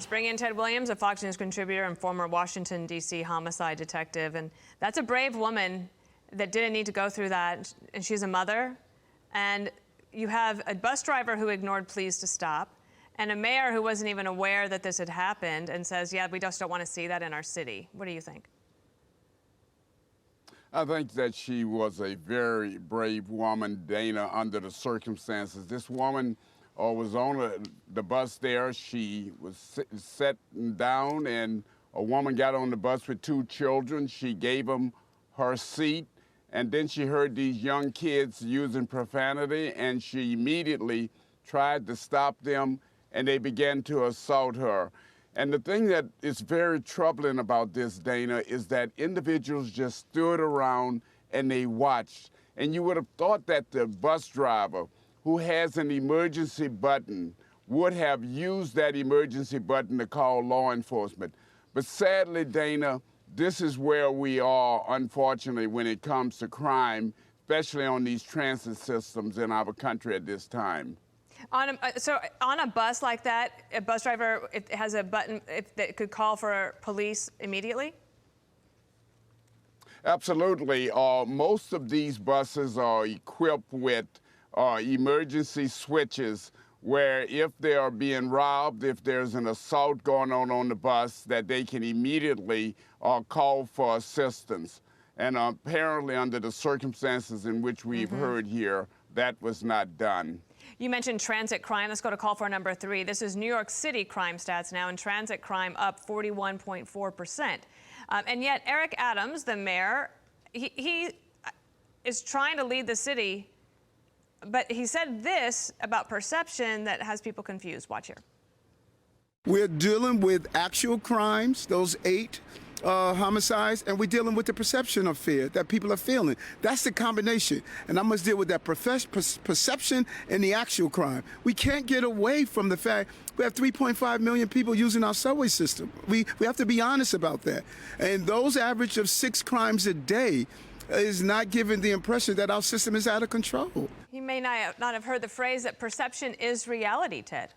bring in Ted Williams, a Fox News contributor and former Washington, D.C. homicide detective. And that's a brave woman that didn't need to go through that. And she's a mother. And you have a bus driver who ignored pleas to stop, and a mayor who wasn't even aware that this had happened and says, yeah, we just don't want to see that in our city. What do you think? I think that she was a very brave woman, Dana, under the circumstances. This woman was on the bus there. She was sitting down, and a woman got on the bus with two children. She gave them her seat, and then she heard these young kids using profanity, and she immediately tried to stop them, and they began to assault her. And the thing that is very troubling about this, Dana, is that individuals just stood around and they watched. And you would have thought that the bus driver, who has an emergency button, would have used that emergency button to call law enforcement. But sadly, Dana, this is where we are, unfortunately, when it comes to crime, especially on these transit systems in our country at this time. So on a bus like that, a bus driver has a button that could call for police immediately? Absolutely. Most of these buses are equipped with emergency switches where if they are being robbed, if there's an assault going on the bus, that they can immediately call for assistance. And apparently under the circumstances in which we've heard here, that was not done. You mentioned transit crime. Let's go to call for number 3. This is New York City crime stats now, and transit crime up 41.4%. And yet Eric Adams, the mayor, he is trying to lead the city, but he said this about perception that has people confused. Watch here. We're dealing with actual crimes, those 8 homicides, and we're dealing with the perception of fear that people are feeling. That's the combination. And I must deal with that perception and the actual crime. We can't get away from the fact we have 3.5 million people using our subway system. We have to be honest about that. And those average of 6 crimes a day is not giving the impression that our system is out of control. You may not have heard the phrase that perception is reality, Ted.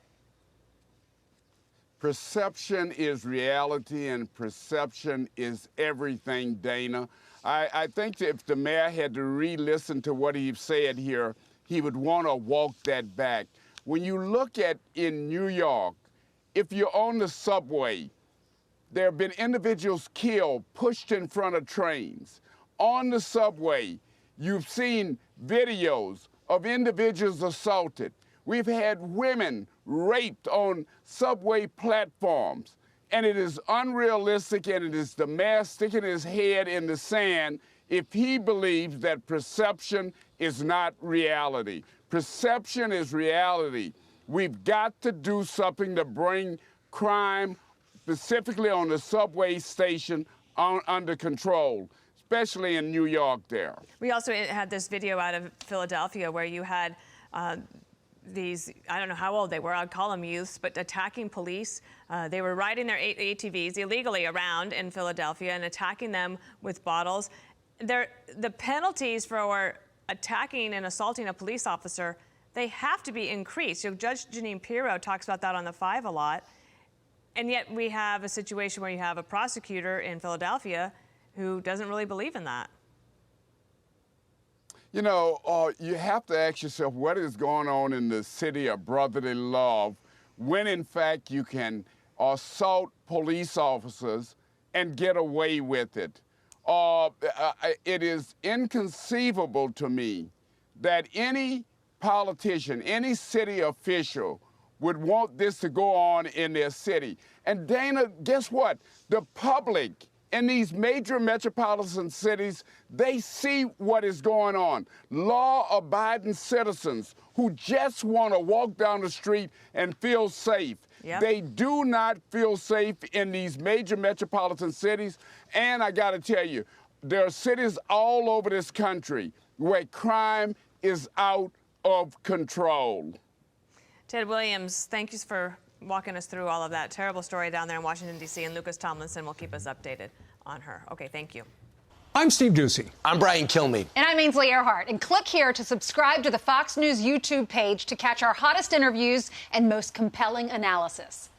Perception is reality, and perception is everything, Dana. I think that if the mayor had to re-listen to what he said here, he would want to walk that back. When you look at in New York, if you're on the subway, there have been individuals killed, pushed in front of trains. On the subway, you've seen videos of individuals assaulted. We've had women raped on subway platforms, and it is unrealistic, and it is the mayor sticking his head in the sand if he believes that perception is not reality. Perception is reality. We've got to do something to bring crime, specifically on the subway station, under control, especially in New York there. We also had this video out of Philadelphia where you had these, I don't know how old they were, I'd call them youths, but attacking police. They were riding their ATVs illegally around in Philadelphia and attacking them with bottles. The penalties for attacking and assaulting a police officer, they have to be increased. So Judge Jeanine Pirro talks about that on the 5 a lot. And yet we have a situation where you have a prosecutor in Philadelphia who doesn't really believe in that. You know, you have to ask yourself what is going on in the city of brotherly love when, in fact, you can assault police officers and get away with it. It is inconceivable to me that any politician, any city official would want this to go on in their city. And Dana, guess what? The public in these major metropolitan cities, they see what is going on. Law-abiding citizens who just want to walk down the street and feel safe. Yep. They do not feel safe in these major metropolitan cities. And I got to tell you, there are cities all over this country where crime is out of control. Ted Williams, thank you for walking us through all of that terrible story down there in Washington, D.C., and Lucas Tomlinson will keep us updated on her. Okay, thank you. I'm Steve Ducey. I'm Brian Kilmeade. And I'm Ainsley Earhart. And click here to subscribe to the Fox News YouTube page to catch our hottest interviews and most compelling analysis.